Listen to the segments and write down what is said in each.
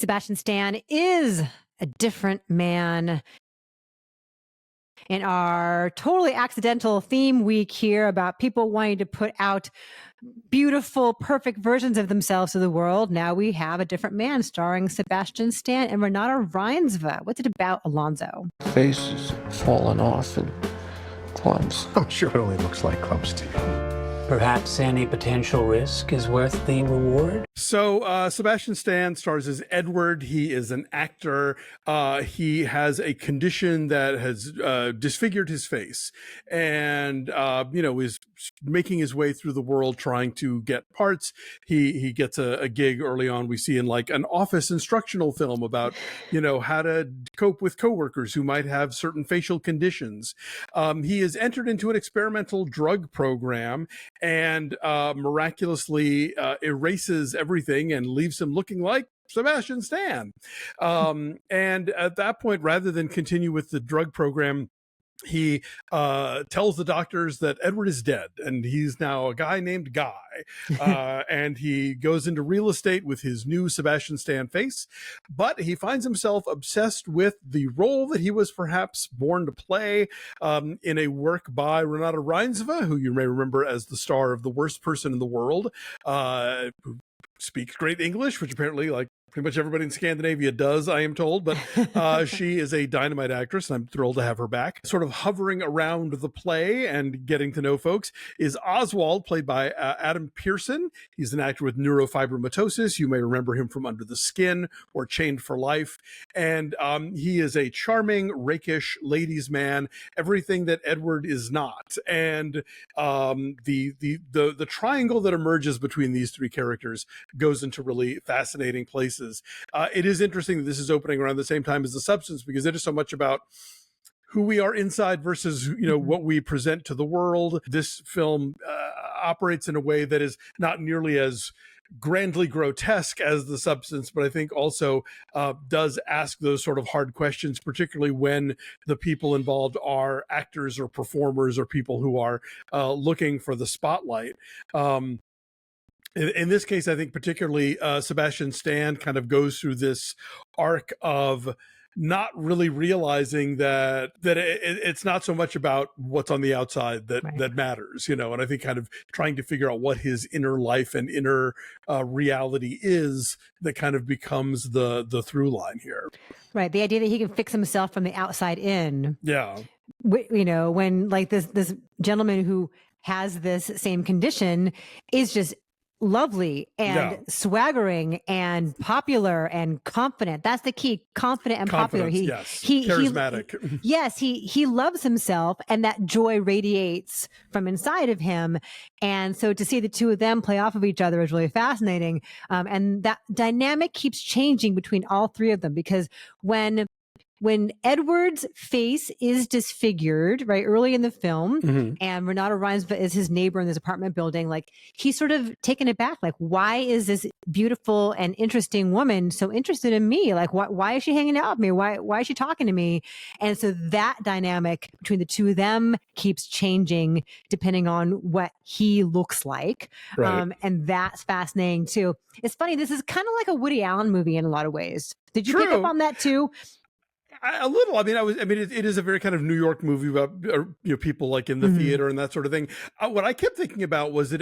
Sebastian Stan is a different man. In our totally accidental theme week here about people wanting to put out beautiful, perfect versions of themselves to the world, now we have a different man starring Sebastian Stan and Renate Reinsve. What's it about, Alonso? Face is falling off in clumps. I'm sure it only looks like clumps to you. Perhaps any potential risk is worth the reward? So Sebastian Stan stars as Edward. He is an actor. He has a condition that has disfigured his face and, is making his way through the world trying to get parts. He gets a gig early on. We see in like an office instructional film about, how to cope with coworkers who might have certain facial conditions. He is entered into an experimental drug program and miraculously erases everything and leaves him looking like Sebastian Stan. And at that point, rather than continue with the drug program, he tells the doctors that Edward is dead and he's now a guy named Guy. And he goes into real estate with his new Sebastian Stan face, but he finds himself obsessed with the role that he was perhaps born to play in a work by Renate Reinsve, who you may remember as the star of The Worst Person in the World, who speaks great English, which apparently pretty much everybody in Scandinavia does, I am told, but she is a dynamite actress, and I'm thrilled to have her back. Sort of hovering around the play and getting to know folks is Oswald, played by Adam Pearson. He's an actor with neurofibromatosis. You may remember him from Under the Skin or Chained for Life. And he is a charming, rakish ladies' man, everything that Edward is not. And the triangle that emerges between these three characters goes into really fascinating places. It is interesting that this is opening around the same time as The Substance, because it is so much about who we are inside versus what we present to the world. This film operates in a way that is not nearly as grandly grotesque as The Substance, but I think also does ask those sort of hard questions, particularly when the people involved are actors or performers or people who are looking for the spotlight. In this case, I think particularly Sebastian Stan kind of goes through this arc of not really realizing that it's not so much about what's on the outside that matters, and I think kind of trying to figure out what his inner life and inner reality is that kind of becomes the through line here. Right. The idea that he can fix himself from the outside in. Yeah. When like this gentleman who has this same condition is just lovely and swaggering and popular and confident. That's the key. Confident and popular. Charismatic. He loves himself, and that joy radiates from inside of him. And so to see the two of them play off of each other is really fascinating. And that dynamic keeps changing between all three of them, because when Edward's face is disfigured, right, early in the film, and Renate Reinsve is his neighbor in this apartment building, like he's sort of taken aback. Like, why is this beautiful and interesting woman so interested in me? Like, why is she hanging out with me? Why is she talking to me? And so that dynamic between the two of them keeps changing depending on what he looks like. Right. And that's fascinating too. It's funny. This is kind of like a Woody Allen movie in a lot of ways. Did you pick up on that too? A little. It is a very kind of New York movie about people like in the theater and that sort of thing. What I kept thinking about was that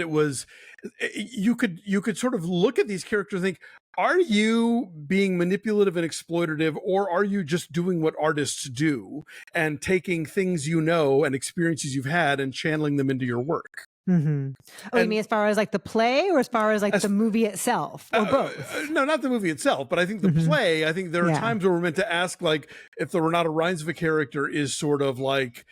you could sort of look at these characters and think, are you being manipulative and exploitative, or are you just doing what artists do and taking things and experiences you've had and channeling them into your work? Mm-hmm. Oh, you mean as far as like the play, or as far as like the movie itself, or both? No, not the movie itself, but I think the play. I think there are times where we're meant to ask, like, if the Renate Reinsve character is sort of like,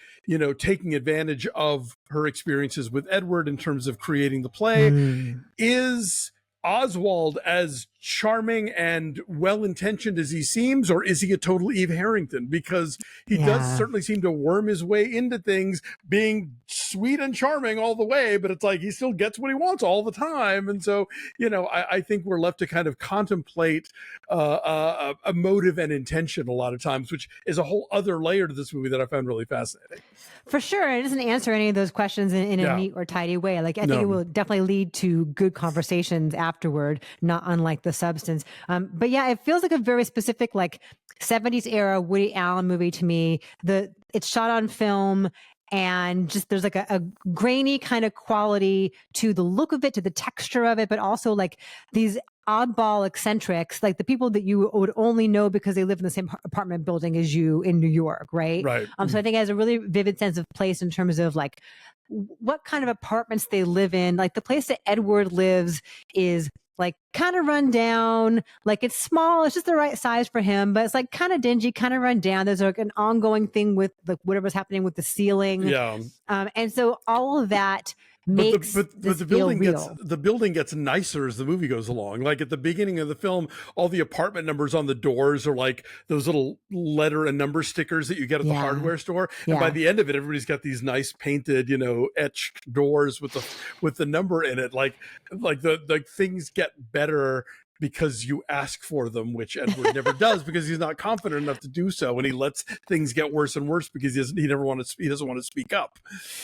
taking advantage of her experiences with Edward in terms of creating the play, is Oswald as charming and well-intentioned as he seems, or is he a total Eve Harrington? Because he does certainly seem to worm his way into things being sweet and charming all the way, but it's like he still gets what he wants all the time. And so, I think we're left to kind of contemplate a motive and intention a lot of times, which is a whole other layer to this movie that I found really fascinating. For sure. It doesn't answer any of those questions in a neat or tidy way. Like, I think it will definitely lead to good conversations afterward, not unlike The The Substance. But yeah, it feels like a very specific, like 70s era Woody Allen movie to me. It's shot on film, and just there's like a grainy kind of quality to the look of it, to the texture of it, but also like these oddball eccentrics, like the people that you would only know because they live in the same apartment building as you in New York, right? Right. So I think it has a really vivid sense of place in terms of like what kind of apartments they live in. Like the place that Edward lives is like kind of run down, like it's small, it's just the right size for him, but it's like kind of dingy, kind of run down. There's like an ongoing thing with like whatever's happening with the ceiling. Yeah. And so all of that makes but the building gets nicer as the movie goes along. Like at the beginning of the film, all the apartment numbers on the doors are like those little letter and number stickers that you get at the hardware store. And by the end of it, everybody's got these nice painted, you know, etched doors with the number in it. Like the things get better because you ask for them, which Edward never does because he's not confident enough to do so, and he lets things get worse and worse because he doesn't want to speak up.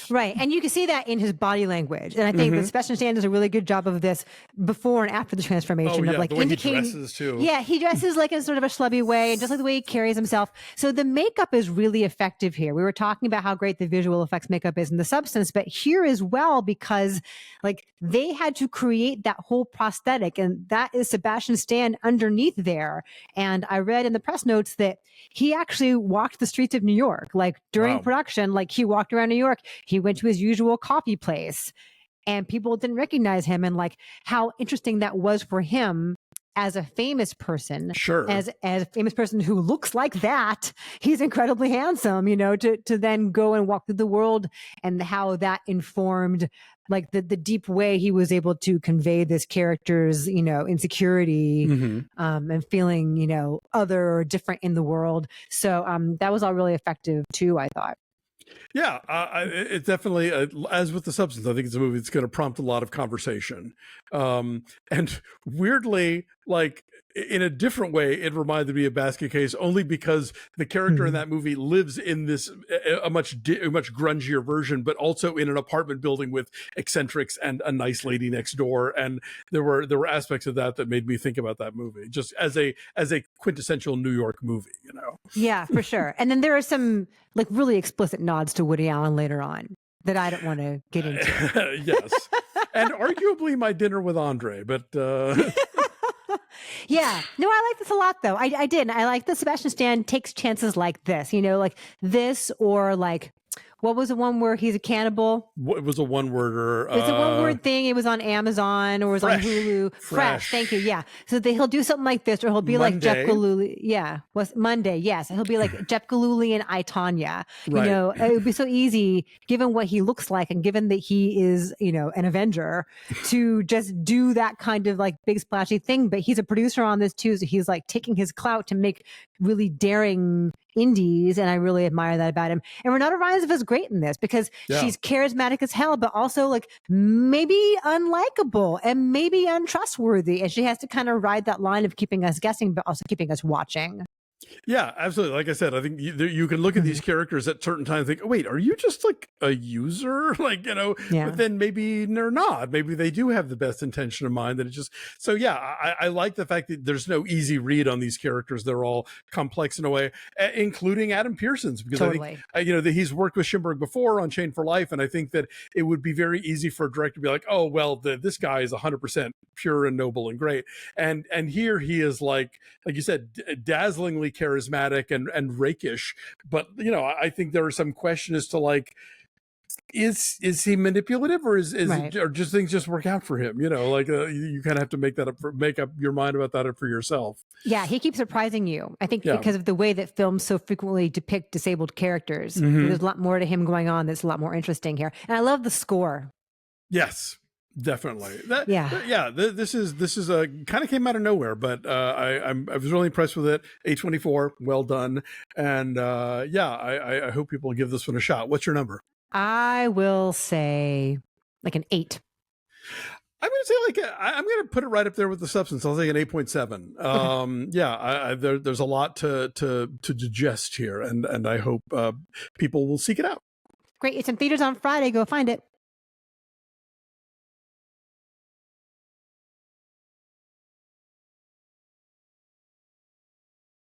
Right, and you can see that in his body language, and I think that Sebastian Stan does a really good job of this before and after the transformation of like the way indicating. He dresses too. Yeah, he dresses like in sort of a schlubby way, and just like the way he carries himself. So the makeup is really effective here. We were talking about how great the visual effects makeup is in The Substance, but here as well, because like they had to create that whole prosthetic, and that is Sebastian Stan underneath there. And I read in the press notes that he actually walked the streets of New York, like during production, like he walked around New York. He went to his usual coffee place, and people didn't recognize him, and like how interesting that was for him as a famous person. Sure. As a famous person who looks like that, he's incredibly handsome, you know, to then go and walk through the world, and how that informed like the deep way he was able to convey this character's, you know, insecurity, and feeling, you know, other or different in the world. So that was all really effective too, I thought. Yeah, it definitely, as with The Substance, I think it's a movie that's going to prompt a lot of conversation. And weirdly, like in a different way, it reminded me of Basket Case only because the character in that movie lives in this a much grungier version, but also in an apartment building with eccentrics and a nice lady next door. And there were aspects of that made me think about that movie just as a quintessential New York movie, you know? Yeah, for sure. And then there are some like really explicit nods to Woody Allen later on that I don't want to get into. Yes. And arguably My Dinner with Andre, but yeah, no, I like this a lot though. I did. I like that Sebastian Stan takes chances like this, you know, like this, or like, what was the one where he's a cannibal? It was a one-worder. It's a one-word thing. It was on Amazon or it was on Hulu. Fresh. Thank you. Yeah. So he'll do something like this, or he'll be like Jeff Galooly. Yeah. Was Monday. Yes. He'll be like Jeff Galooly and I, Tonya. You know, it would be so easy, given what he looks like and given that he is, you know, an Avenger, to just do that kind of like big splashy thing. But he's a producer on this too. So he's like taking his clout to make really daring indies, and I really admire that about him. And Renate Reinsve is great in this because she's charismatic as hell, but also like maybe unlikable and maybe untrustworthy, and she has to kind of ride that line of keeping us guessing but also keeping us watching. Yeah, absolutely. Like I said, I think you can look at these characters at certain times and think, oh, wait, are you just like a user? Like, you know, but then maybe they're not. Maybe they do have the best intention in mind. That it's just, so yeah, I like the fact that there's no easy read on these characters. They're all complex in a way, including Adam Pearson's, because I think, you know, that he's worked with Schimberg before on Chained for Life. And I think that it would be very easy for a director to be like, oh, well, this guy is 100% pure and noble and great. And here he is like you said, dazzlingly charismatic and rakish, but you know, I think there are some questions as to like, is he manipulative, or is or just things just work out for him? You know, like you kind of have to make up your mind about that for yourself. Yeah, he keeps surprising you. I think because of the way that films so frequently depict disabled characters. There's a lot more to him going on that's a lot more interesting here, and I love the score. Yes. Definitely. This is a kind of came out of nowhere, but I was really impressed with it. A24, well done, and I hope people give this one a shot. What's your number? I will say like an 8. I'm going to say like I'm going to put it right up there with The Substance. I'll say an 8.7. There's a lot to digest here, and I hope people will seek it out. Great. It's in theaters on Friday. Go find it.